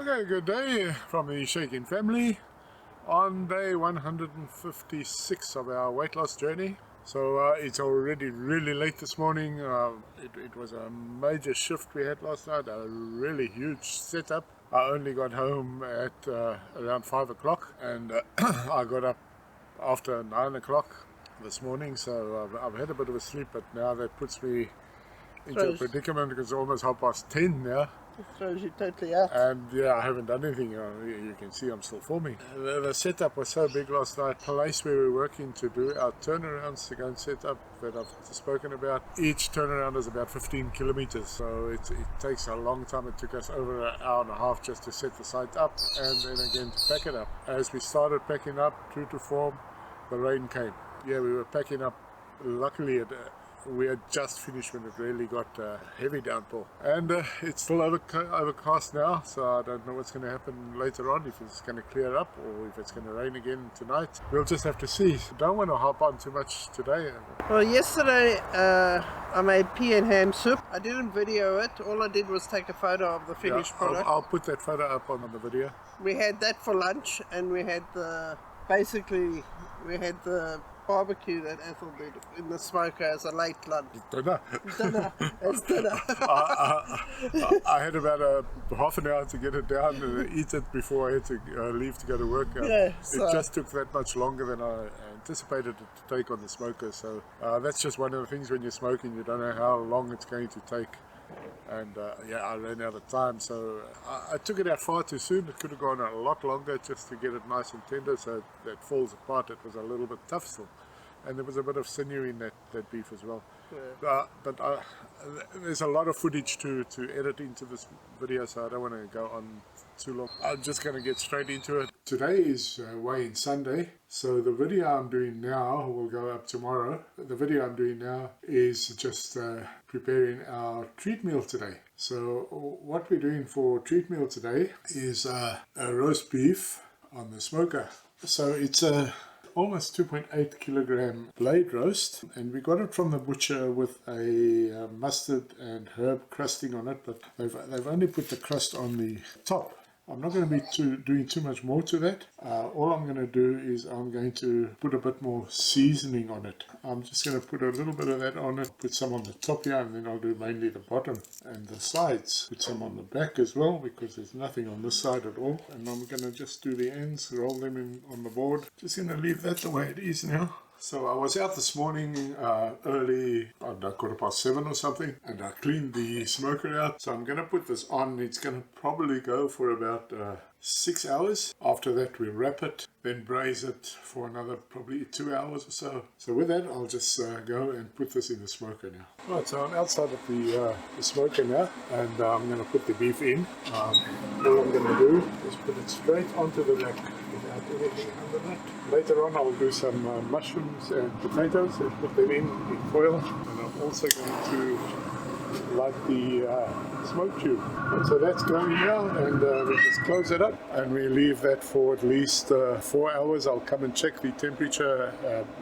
Okay, good day from the Shakin family on day 156 of our weight loss journey. So it's already really late this morning. It was a major shift we had last night, a really huge setup. I only got home at around 5 o'clock and I got up after 9 o'clock this morning, so I've had a bit of a sleep, but now that puts me into a predicament because it's almost 10:30 now. It throws you totally out. And yeah, I haven't done anything. You can see I'm still forming. The setup was so big last night. The place where we're working to do our turnarounds to go and set up that I've spoken about. Each turnaround is about 15 kilometers, so it takes a long time. It took us over an hour and a half just to set the site up and then again to pack it up. As we started packing up, true to form, the rain came. Yeah, we were packing up. Luckily, we had just finished when it really got heavy downpour, and it's still overcast now, so I don't know what's going to happen later on, if it's going to clear up or if it's going to rain again tonight. We'll just have to see. Don't want to hop on too much today. Well, yesterday I made pea and ham soup. I didn't video it. All I did was take a photo of the finished product. I'll put that photo up on the video. We had that for lunch, and we had the barbecue that Ethel did in the smoker as a late lunch. Dinner. As dinner. I had about half an hour to get it down and eat it before I had to leave to go to work. Yeah, it just took that much longer than I anticipated it to take on the smoker. So that's just one of the things when you're smoking, you don't know how long it's going to take. And yeah, I ran out of time, so I took it out far too soon. It could have gone a lot longer just to get it nice and tender, so that falls apart. It was a little bit tough still, and there was a bit of sinew in that beef as well. Yeah. But there's a lot of footage to edit into this video, so I don't want to go on too long. I'm just going to get straight into it. Today is weigh-in Sunday, so the video I'm doing now will go up tomorrow. The video I'm doing now is just preparing our treat meal today. So what we're doing for treat meal today is a roast beef on the smoker. So it's a almost 2.8 kilogram blade roast, and we got it from the butcher with a mustard and herb crusting on it, but they've only put the crust on the top. I'm not going to be doing too much more to that. All I'm going to do is I'm going to put a bit more seasoning on it. I'm just going to put a little bit of that on it, put some on the top here, and then I'll do mainly the bottom and the sides. Put some on the back as well, because there's nothing on this side at all. And I'm going to just do the ends, roll them in on the board. Just going to leave that the way it is now. So I was out this morning early, I don't know, 7:15 or something, and I cleaned the smoker out. So I'm going to put this on. It's going to probably go for about 6 hours. After that we wrap it, then braise it for another probably 2 hours or so. So with that I'll just go and put this in the smoker now. Right, so I'm outside of the smoker now, and I'm going to put the beef in. All I'm going to do is put it straight onto the rack without anything under that. Later on I'll do some mushrooms and potatoes and put them in foil, and I'm also going to light the smoke tube. And so that's going now, and we just close it up and we leave that for at least 4 hours. I'll come and check the temperature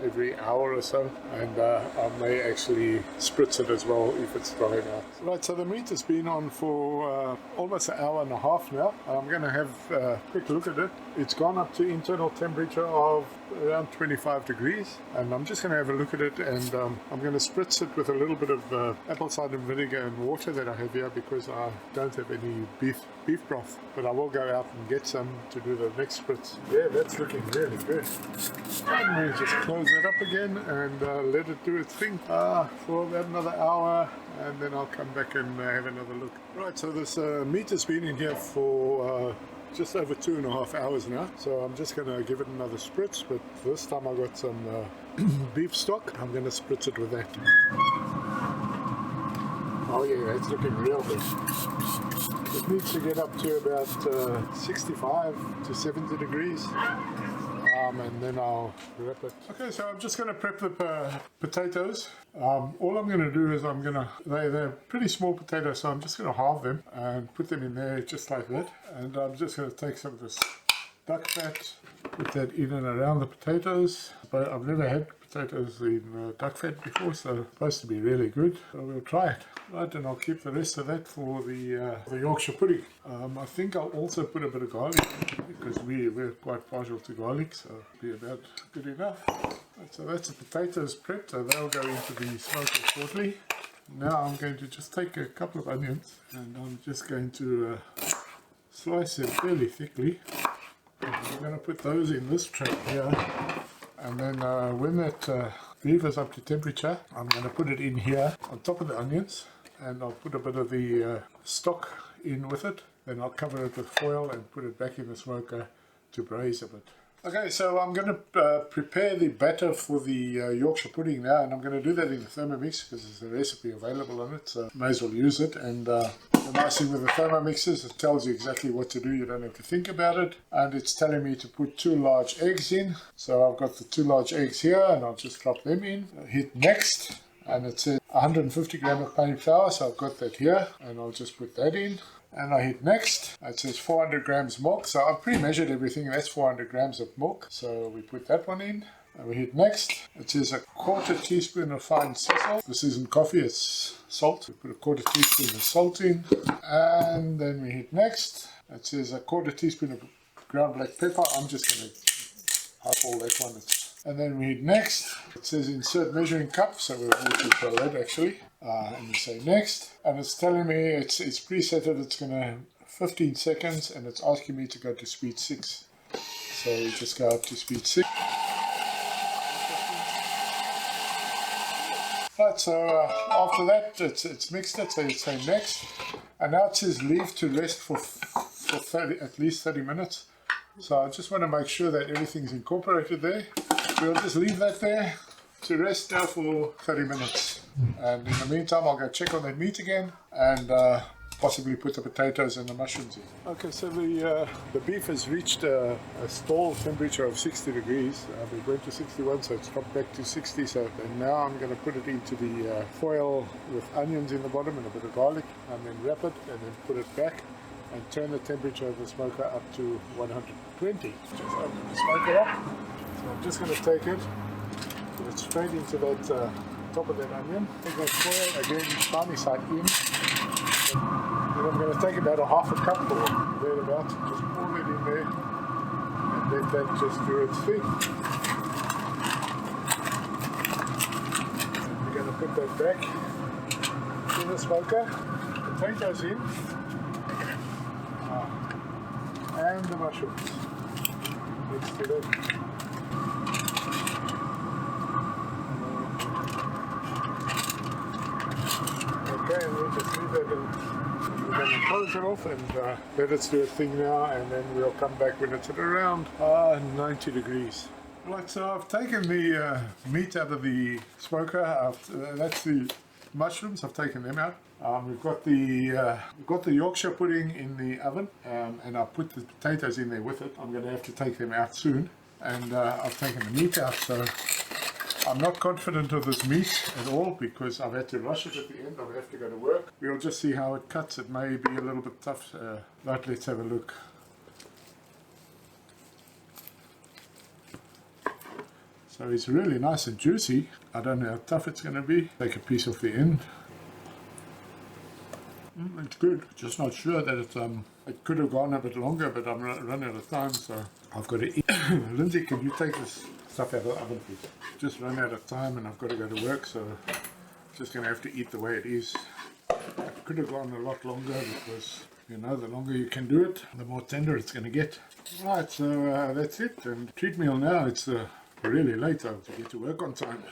every hour or so, and I may actually spritz it as well if it's dry enough. Right, so the meat has been on for almost an hour and a half now. I'm going to have a quick look at it. It's gone up to internal temperature of around 25 degrees, and I'm just going to have a look at it, and I'm going to spritz it with a little bit of apple cider vinegar and water that I have here, because I don't have any beef broth, but I will go out and get some to do the next spritz. Yeah, that's looking really good. And we just close that up again and let it do its thing for about another hour, and then I'll come back and have another look. Right, so this meat has been in here for just over 2.5 hours now, so I'm just going to give it another spritz, but this time I got some beef stock. I'm going to spritz it with that. Oh yeah, it's looking real good. It needs to get up to about 65 to 70 degrees. And then I'll wrap it. Okay, so I'm just going to prep the potatoes. All I'm going to do is they're pretty small potatoes, so I'm just going to halve them and put them in there just like that. And I'm just going to take some of this duck fat, put that in and around the potatoes. But I've never had potatoes in duck fat before, so it's supposed to be really good. So we'll try it. Right, and I'll keep the rest of that for the Yorkshire pudding. I think I'll also put a bit of garlic in, because we're quite partial to garlic, so it'll be about good enough. Right, so that's the potatoes prepped, so they'll go into the smoker shortly. Now I'm going to just take a couple of onions and I'm just going to slice them fairly thickly. And I'm going to put those in this tray here, and then when that beef is up to temperature, I'm going to put it in here on top of the onions, and I'll put a bit of the stock in with it. Then I'll cover it with foil and put it back in the smoker to braise a bit. Okay, so I'm going to prepare the batter for the Yorkshire pudding now, and I'm going to do that in the Thermomix because there's a recipe available on it, so may as well use it. And the nice thing with the Thermomix is it tells you exactly what to do. You don't have to think about it, and it's telling me to put 2 large eggs in. So I've got the 2 large eggs here, and I'll just drop them in. Hit next, and it says 150 gram of plain flour, so I've got that here, and I'll just put that in. And I hit next. It says 400 grams milk, so I've pre-measured everything. That's 400 grams of milk, so we put that one in. And we hit next. It says 1/4 teaspoon of fine sea salt. This isn't coffee, it's salt. We put 1/4 teaspoon of salt in. And then we hit next. It says 1/4 teaspoon of ground black pepper. I'm just going to eyeball that one. And then we hit next. It says insert measuring cup, so we'll try that actually. And we say next, and it's telling me it's preset that it's going to 15 seconds, and it's asking me to go to speed 6. So we just go up to speed 6. Right, so after that it's mixed it, so you say next, and now it says leave to rest for at least 30 minutes. So I just want to make sure that everything's incorporated there. We'll just leave that there to rest now for 30 minutes. And in the meantime, I'll go check on that meat again and possibly put the potatoes and the mushrooms in. Okay, so the beef has reached a stall temperature of 60 degrees. We went to 61, so it's dropped back to 60. So and now I'm going to put it into the foil with onions in the bottom and a bit of garlic, and then wrap it and then put it back and turn the temperature of the smoker up to 120. Just open the smoker up. So I'm just going to take it, put it straight into that top of that onion. Take that foil again, tiny side in. Then I'm going to take about a half a cup or thereabouts, just pour it in there, and let that just do its thing. And we're going to put that back in the smoker. Potatoes in, and the mushrooms next to that. Okay, and we'll just leave that and we're going to close it off and let it do its thing now, and then we'll come back when it's at around 90 degrees. Right, so I've taken the meat out of the smoker. That's the mushrooms, I've taken them out. We've got the Yorkshire pudding in the oven, and I've put the potatoes in there with it. I'm going to have to take them out soon, and I've taken the meat out, so I'm not confident of this meat at all because I've had to rush it at the end. I have to go to work. We'll just see how it cuts. It may be a little bit tough. Right, let's have a look. So it's really nice and juicy. I don't know how tough it's going to be. Take a piece off the end. It's good. Just not sure that it could have gone a bit longer, but I'm running out of time, so I've got to eat. Lindsay, can you take this stuff out of the oven, please? Just run out of time and I've got to go to work, so I'm just going to have to eat the way it is. It could have gone a lot longer because, you know, the longer you can do it, the more tender it's going to get. Right, so that's it. And treat meal now. It's really late to get to work on time.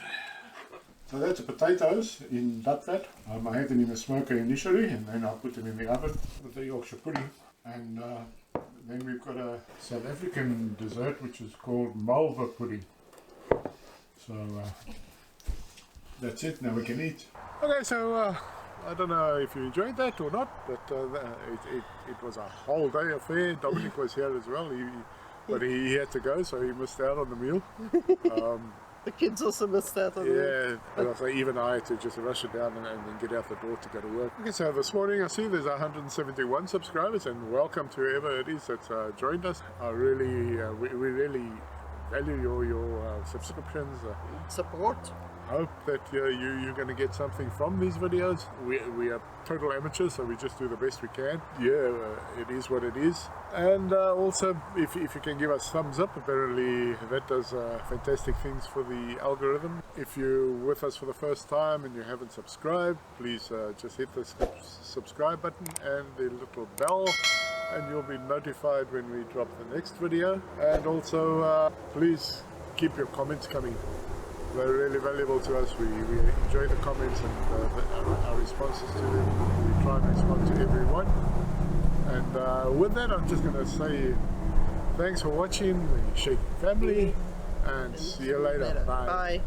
So that's the potatoes in duck fat. I had them in the smoker initially, and then I put them in the oven with the Yorkshire pudding. And then we've got a South African dessert which is called malva pudding. So that's it, now we can eat. Okay, so I don't know if you enjoyed that or not, but it was a whole day affair. Dominic was here as well, but he had to go, so he missed out on the meal. The kids also missed out on it. Yeah, but even I had to just rush it down and then get out the door to go to work. Okay, so this morning I see there's 171 subscribers, and welcome to whoever it is that's joined us. We really value your subscriptions. Support. Hope that you're going to get something from these videos. We are total amateurs, so we just do the best we can. It is what it is. And also, if you can give us thumbs up, apparently that does fantastic things for the algorithm. If you're with us for the first time and you haven't subscribed, please just hit the subscribe button and the little bell, and you'll be notified when we drop the next video. And also, please keep your comments coming. They're really valuable to us. We enjoy the comments and our responses to them. We try and respond to everyone. And with that, I'm just going to say thanks for watching, the Shaking Family, and see you later. Bye.